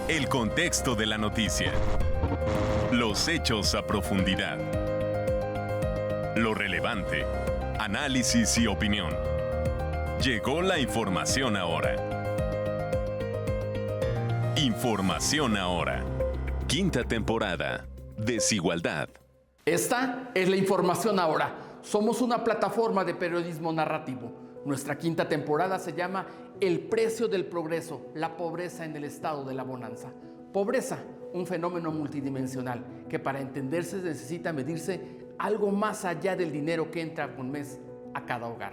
El contexto de la noticia. Los hechos a profundidad. Lo relevante. Análisis y opinión. Llegó la información ahora. Información ahora. Quinta temporada. Desigualdad. Esta es la información ahora. Somos una plataforma de periodismo narrativo. Nuestra quinta temporada se llama El precio del progreso, la pobreza en el estado de la bonanza. Pobreza, un fenómeno multidimensional que para entenderse necesita medirse algo más allá del dinero que entra con mes a cada hogar.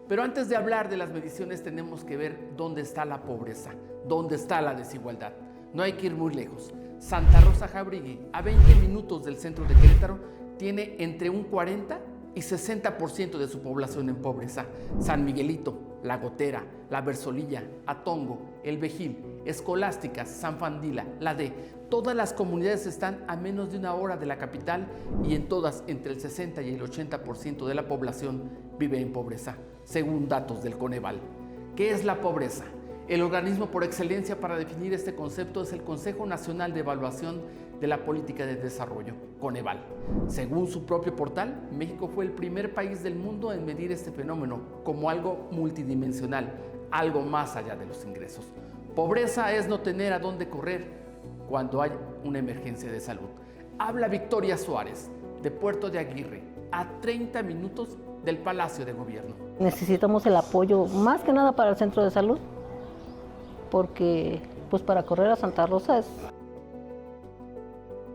Pero antes de hablar de las mediciones tenemos que ver dónde está la pobreza, dónde está la desigualdad. No hay que ir muy lejos. Santa Rosa Jáuregui, a 20 minutos del centro de Querétaro, tiene entre un 40 y 60% de su población en pobreza. San Miguelito, La Gotera, La Versolilla, Atongo, El Vejil, Escolásticas, San Fandila, La D. Todas las comunidades están a menos de una hora de la capital y en todas entre el 60 y el 80% de la población vive en pobreza, según datos del Coneval. ¿Qué es la pobreza? El organismo por excelencia para definir este concepto es el Consejo Nacional de Evaluación de la Política de Desarrollo, Coneval. Según su propio portal, México fue el primer país del mundo en medir este fenómeno como algo multidimensional, algo más allá de los ingresos. Pobreza es no tener a dónde correr cuando hay una emergencia de salud. Habla Victoria Suárez, de Puerto de Aguirre, a 30 minutos del Palacio de Gobierno. Necesitamos el apoyo más que nada para el centro de salud, porque pues para correr a Santa Rosa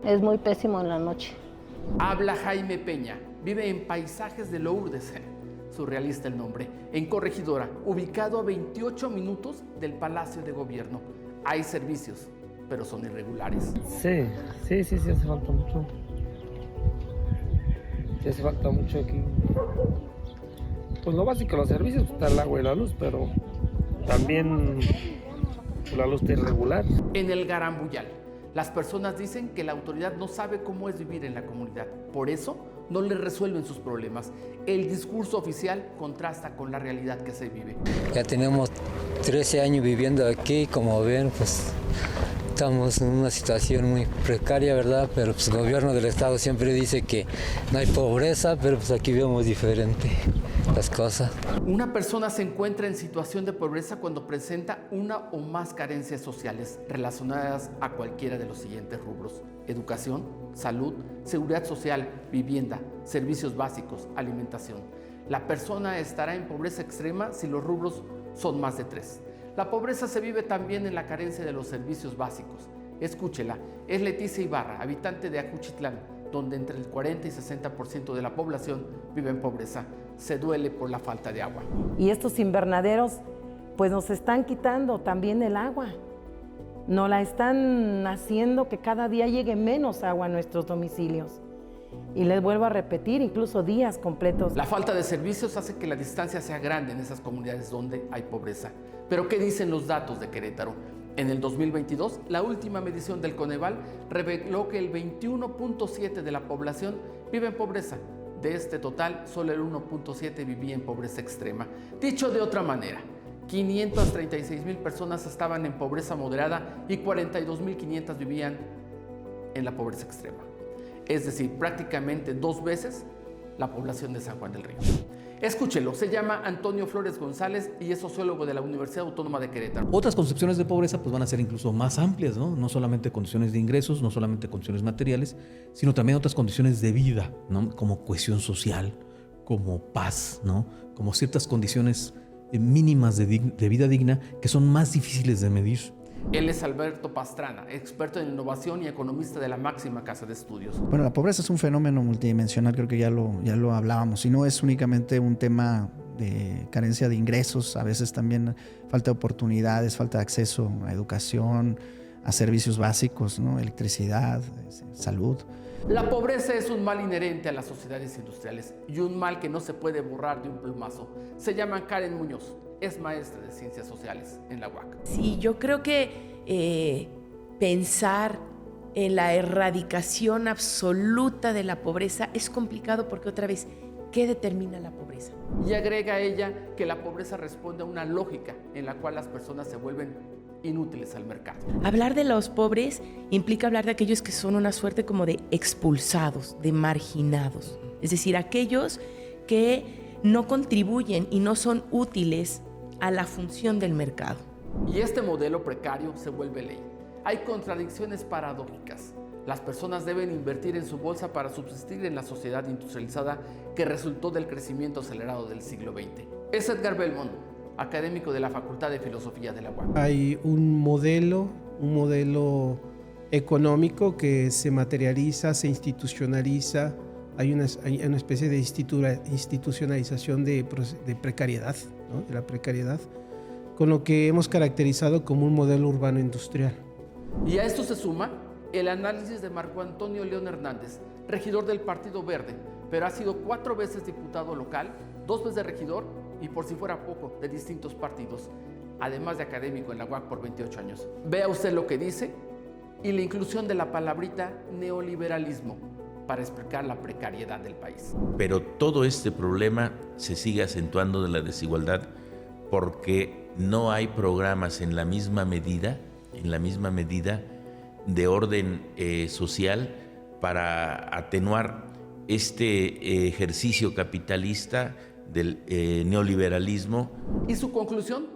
es muy pésimo en la noche. Habla Jaime Peña, vive en Paisajes de Lourdes, surrealista el nombre, en Corregidora, ubicado a 28 minutos del Palacio de Gobierno. Hay servicios, pero son irregulares. Sí, hace falta mucho. Sí hace falta mucho aquí. Pues lo básico, los servicios, está el agua y la luz, pero también la luz está irregular. En el Garambuyal, las personas dicen que la autoridad no sabe cómo es vivir en la comunidad. Por eso no le resuelven sus problemas. El discurso oficial contrasta con la realidad que se vive. Ya tenemos 13 años viviendo aquí, como ven, pues estamos en una situación muy precaria, ¿verdad? Pero pues el gobierno del estado siempre dice que no hay pobreza, pero pues aquí vemos diferente las cosas. Una persona se encuentra en situación de pobreza cuando presenta una o más carencias sociales relacionadas a cualquiera de los siguientes rubros: educación, salud, seguridad social, vivienda, servicios básicos, alimentación. La persona estará en pobreza extrema si los rubros son más de 3. La pobreza se vive también en la carencia de los servicios básicos. Escúchela, es Leticia Ibarra, habitante de Ajuchitlán, donde entre el 40 y 60% de la población vive en pobreza. Se duele por la falta de agua. Y estos invernaderos pues nos están quitando también el agua. Nos la están haciendo que cada día llegue menos agua a nuestros domicilios. Y les vuelvo a repetir, incluso días completos. La falta de servicios hace que la distancia sea grande en esas comunidades donde hay pobreza. Pero ¿qué dicen los datos de Querétaro? En el 2022, la última medición del Coneval reveló que el 21.7% de la población vive en pobreza. De este total, solo el 1.7% vivía en pobreza extrema. Dicho de otra manera, 536,000 personas estaban en pobreza moderada y 42,500 vivían en la pobreza extrema. Es decir, prácticamente 2 veces la población de San Juan del Río. Escúchelo, se llama Antonio Flores González y es sociólogo de la Universidad Autónoma de Querétaro. Otras concepciones de pobreza pues van a ser incluso más amplias, ¿no? No solamente condiciones de ingresos, no solamente condiciones materiales, sino también otras condiciones de vida, ¿no? Como cohesión social, como paz, ¿no? Como ciertas condiciones mínimas de vida digna que son más difíciles de medir. Él es Alberto Pastrana, experto en innovación y economista de la máxima casa de estudios. Bueno, la pobreza es un fenómeno multidimensional, creo que ya lo hablábamos, y no es únicamente un tema de carencia de ingresos, a veces también falta de oportunidades, falta de acceso a educación, a servicios básicos, ¿no? Electricidad, salud. La pobreza es un mal inherente a las sociedades industriales y un mal que no se puede borrar de un plumazo. Se llama Karen Muñoz, es maestra de Ciencias Sociales en la UAC. Sí, yo creo que pensar en la erradicación absoluta de la pobreza es complicado porque otra vez, ¿qué determina la pobreza? Y agrega ella que la pobreza responde a una lógica en la cual las personas se vuelven inútiles al mercado. Hablar de los pobres implica hablar de aquellos que son una suerte como de expulsados, de marginados. Es decir, aquellos que no contribuyen y no son útiles a la función del mercado. Y este modelo precario se vuelve ley. Hay contradicciones paradójicas. Las personas deben invertir en su bolsa para subsistir en la sociedad industrializada que resultó del crecimiento acelerado del siglo XX. Es Edgar Belmont, académico de la Facultad de Filosofía de la UAM. Hay un modelo económico que se materializa, se institucionaliza. Hay una especie de institucionalización de precariedad, ¿no? De la precariedad, con lo que hemos caracterizado como un modelo urbano industrial. Y a esto se suma el análisis de Marco Antonio León Hernández, regidor del Partido Verde, pero ha sido 4 veces diputado local, 2 veces regidor y, por si fuera poco, de distintos partidos, además de académico en la UAC por 28 años. Vea usted lo que dice y la inclusión de la palabrita neoliberalismo para explicar la precariedad del país. Pero todo este problema se sigue acentuando de la desigualdad porque no hay programas en la misma medida de orden social para atenuar este ejercicio capitalista del neoliberalismo. Y su conclusión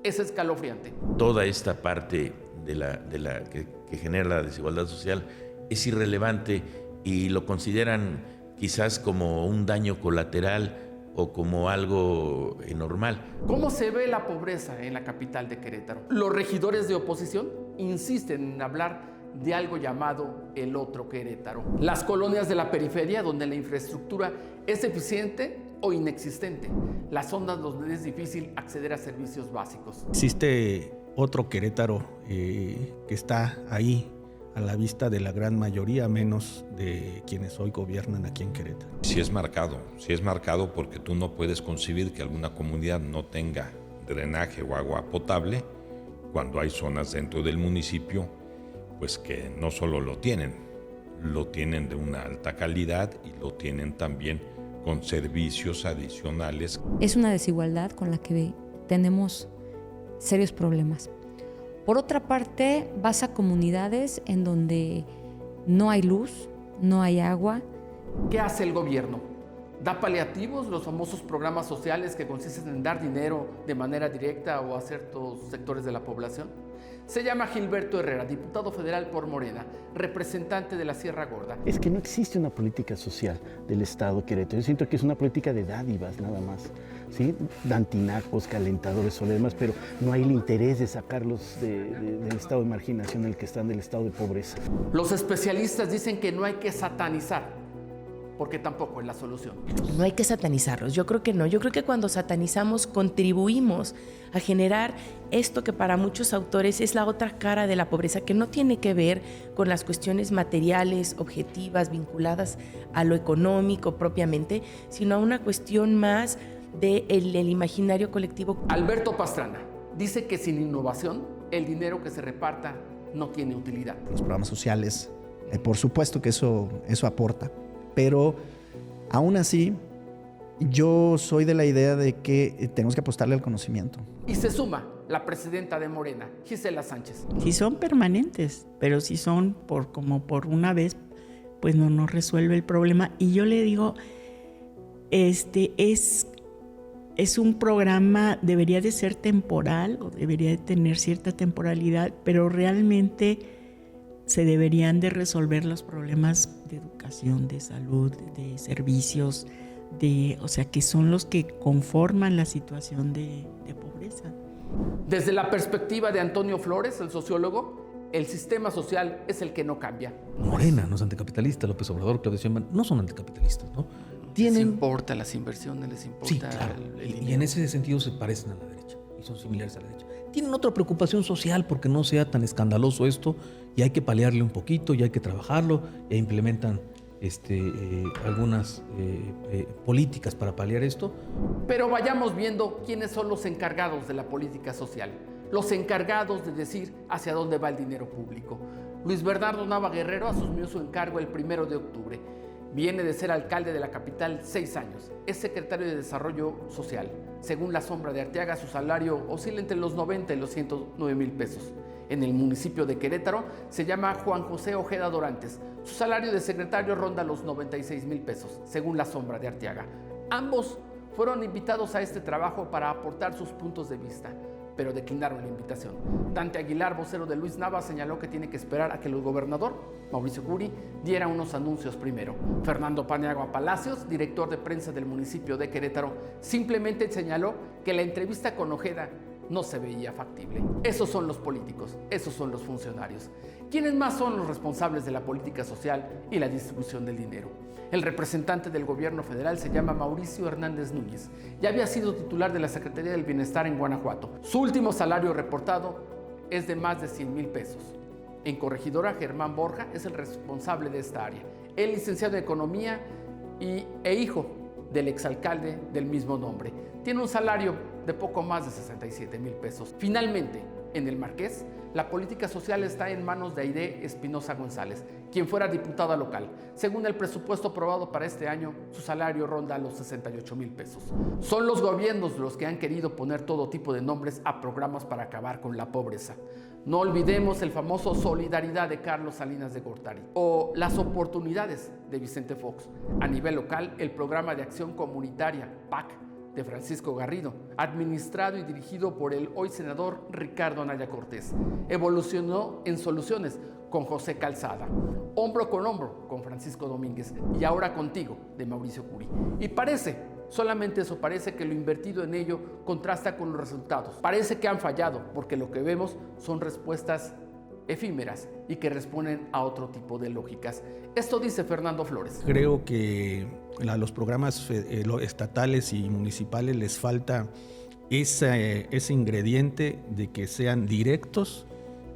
es escalofriante. Toda esta parte que genera la desigualdad social es irrelevante y lo consideran quizás como un daño colateral o como algo normal. ¿Cómo se ve la pobreza en la capital de Querétaro? Los regidores de oposición insisten en hablar de algo llamado el otro Querétaro. Las colonias de la periferia donde la infraestructura es deficiente o inexistente. Las zonas donde es difícil acceder a servicios básicos. Existe otro Querétaro que está ahí a la vista de la gran mayoría, menos de quienes hoy gobiernan aquí en Querétaro. Sí es marcado porque tú no puedes concebir que alguna comunidad no tenga drenaje o agua potable cuando hay zonas dentro del municipio pues que no solo lo tienen de una alta calidad y lo tienen también con servicios adicionales. Es una desigualdad con la que tenemos serios problemas. Por otra parte, vas a comunidades en donde no hay luz, no hay agua. ¿Qué hace el gobierno? ¿Da paliativos, los famosos programas sociales que consisten en dar dinero de manera directa o a ciertos sectores de la población? Se llama Gilberto Herrera, diputado federal por Morena, representante de la Sierra Gorda. Es que no existe una política social del Estado Querétaro. Yo siento que es una política de dádivas nada más, ¿sí? Dantinacos, calentadores solares, pero no hay el interés de sacarlos del estado de marginación en el que están, del estado de pobreza. Los especialistas dicen que no hay que satanizar, porque tampoco es la solución. No hay que satanizarlos, yo creo que no. Yo creo que cuando satanizamos contribuimos a generar esto que para muchos autores es la otra cara de la pobreza, que no tiene que ver con las cuestiones materiales, objetivas, vinculadas a lo económico propiamente, sino a una cuestión más del imaginario colectivo. Alberto Pastrana dice que sin innovación el dinero que se reparta no tiene utilidad. Los programas sociales, por supuesto que eso aporta. Pero aún así, yo soy de la idea de que tenemos que apostarle al conocimiento. Y se suma la presidenta de Morena, Gisela Sánchez. Si son permanentes, pero si son como por una vez, pues no resuelve el problema. Y yo le digo, es un programa, debería de ser temporal o debería de tener cierta temporalidad, pero realmente se deberían de resolver los problemas de educación, de salud, de servicios, o sea, que son los que conforman la situación de pobreza. Desde la perspectiva de Antonio Flores, el sociólogo, el sistema social es el que no cambia. Morena no es anticapitalista, López Obrador, Claudia Sheinbaum no son anticapitalistas, ¿no? Les importa las inversiones, les importa sí, claro. el dinero. Y en ese sentido se parecen a la derecha y son similares a la derecha. Tienen otra preocupación social porque no sea tan escandaloso esto y hay que paliarle un poquito y hay que trabajarlo e implementan algunas políticas para paliar esto. Pero vayamos viendo quiénes son los encargados de la política social, los encargados de decir hacia dónde va el dinero público. Luis Bernardo Nava Guerrero asumió su encargo el 1 de octubre. Viene de ser alcalde de la capital 6 años. Es secretario de Desarrollo Social. Según La Sombra de Arteaga, su salario oscila entre los 90 y los 109 mil pesos. En el municipio de Querétaro se llama Juan José Ojeda Dorantes. Su salario de secretario ronda los 96 mil pesos, según La Sombra de Arteaga. Ambos fueron invitados a este trabajo para aportar sus puntos de vista, pero declinaron la invitación. Dante Aguilar, vocero de Luis Nava, señaló que tiene que esperar a que el gobernador, Mauricio Curi, diera unos anuncios primero. Fernando Paniagua Palacios, director de prensa del municipio de Querétaro, simplemente señaló que la entrevista con Ojeda no se veía factible. Esos son los políticos, esos son los funcionarios. ¿Quiénes más son los responsables de la política social y la distribución del dinero? El representante del gobierno federal se llama Mauricio Hernández Núñez. Ya había sido titular de la Secretaría del Bienestar en Guanajuato. Su último salario reportado es de más de 100 mil pesos. En Corregidora, Germán Borja es el responsable de esta área. Es licenciado en Economía e hijo del exalcalde del mismo nombre. Tiene un salario de poco más de 67 mil pesos. Finalmente, en el Marqués, la política social está en manos de Aide Espinosa González, quien fuera diputada local. Según el presupuesto aprobado para este año, su salario ronda los 68 mil pesos. Son los gobiernos los que han querido poner todo tipo de nombres a programas para acabar con la pobreza. No olvidemos el famoso Solidaridad de Carlos Salinas de Gortari o las oportunidades de Vicente Fox. A nivel local, el programa de acción comunitaria, PAC, de Francisco Garrido, administrado y dirigido por el hoy senador Ricardo Anaya Cortés. Evolucionó en soluciones con José Calzada, hombro con hombro con Francisco Domínguez y ahora contigo, de Mauricio Curi. Y solamente eso parece que lo invertido en ello contrasta con los resultados. Parece que han fallado porque lo que vemos son respuestas efímeras y que responden a otro tipo de lógicas. Esto dice Fernando Flores. Creo que a los programas estatales y municipales les falta ese ingrediente de que sean directos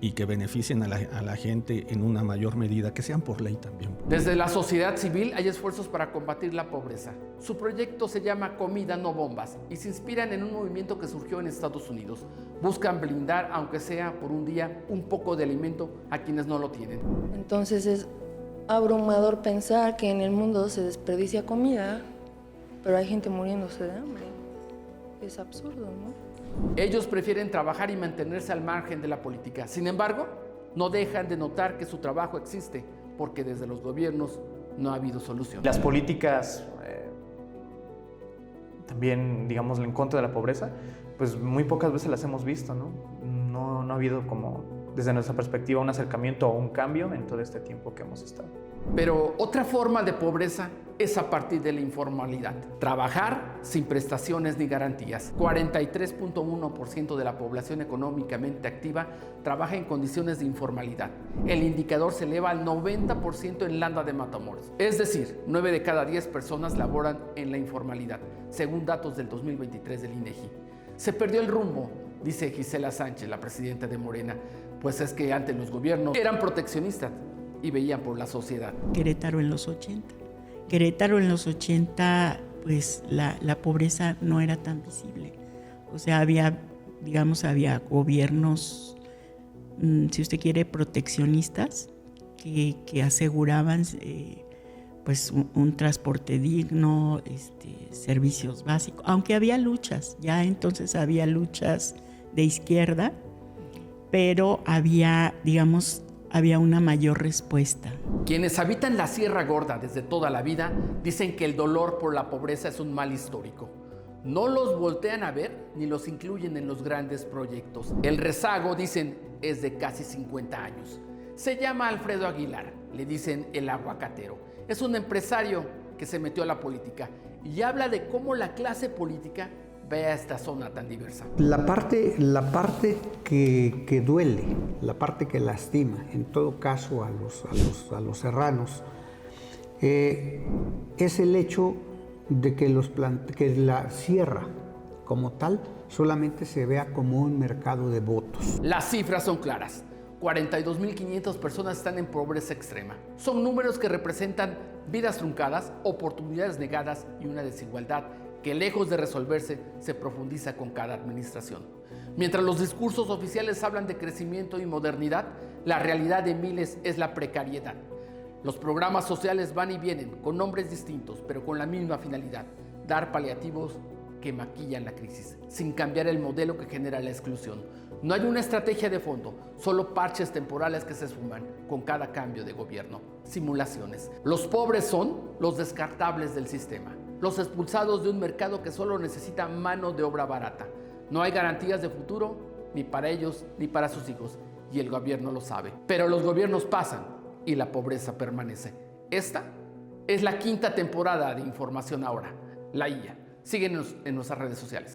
y que beneficien a la gente en una mayor medida, que sean por ley también. Desde la sociedad civil hay esfuerzos para combatir la pobreza. Su proyecto se llama Comida No Bombas y se inspiran en un movimiento que surgió en Estados Unidos. Buscan blindar, aunque sea por un día, un poco de alimento a quienes no lo tienen. Entonces es abrumador pensar que en el mundo se desperdicia comida, pero hay gente muriéndose de hambre. Es absurdo, ¿no? Ellos prefieren trabajar y mantenerse al margen de la política. Sin embargo, no dejan de notar que su trabajo existe, porque desde los gobiernos no ha habido solución. Las políticas, también, digamos, en contra de la pobreza, pues muy pocas veces las hemos visto, ¿no? No ha habido como, desde nuestra perspectiva, un acercamiento o un cambio en todo este tiempo que hemos estado. Pero otra forma de pobreza es a partir de la informalidad. Trabajar sin prestaciones ni garantías. 43.1% de la población económicamente activa trabaja en condiciones de informalidad. El indicador se eleva al 90% en Landa de Matamoros. Es decir, 9 de cada 10 personas laboran en la informalidad, según datos del 2023 del INEGI. Se perdió el rumbo, dice Gisela Sánchez, la presidenta de Morena, pues es que antes los gobiernos eran proteccionistas y veían por la sociedad. Querétaro en los 80. Querétaro en los 80, pues la pobreza no era tan visible. O sea, había gobiernos, si usted quiere, proteccionistas que aseguraban pues un transporte digno, servicios básicos, aunque había luchas, ya entonces había luchas de izquierda, pero había una mayor respuesta. Quienes habitan la Sierra Gorda desde toda la vida dicen que el dolor por la pobreza es un mal histórico. No los voltean a ver ni los incluyen en los grandes proyectos. El rezago, dicen, es de casi 50 años. Se llama Alfredo Aguilar, le dicen el aguacatero. Es un empresario que se metió a la política y habla de cómo la clase política ve a esta zona tan diversa. La parte que duele, la parte que lastima, en todo caso a los serranos, es el hecho de que la sierra como tal solamente se vea como un mercado de votos. Las cifras son claras. 42.500 personas están en pobreza extrema. Son números que representan vidas truncadas, oportunidades negadas y una desigualdad que, lejos de resolverse, se profundiza con cada administración. Mientras los discursos oficiales hablan de crecimiento y modernidad, la realidad de miles es la precariedad. Los programas sociales van y vienen con nombres distintos, pero con la misma finalidad: dar paliativos que maquillan la crisis, sin cambiar el modelo que genera la exclusión. No hay una estrategia de fondo, solo parches temporales que se esfuman con cada cambio de gobierno, simulaciones. Los pobres son los descartables del sistema, los expulsados de un mercado que solo necesita mano de obra barata. No hay garantías de futuro, ni para ellos ni para sus hijos, y el gobierno lo sabe. Pero los gobiernos pasan y la pobreza permanece. Esta es la 5ª temporada de Información Ahora, la IA. Síguenos en nuestras redes sociales.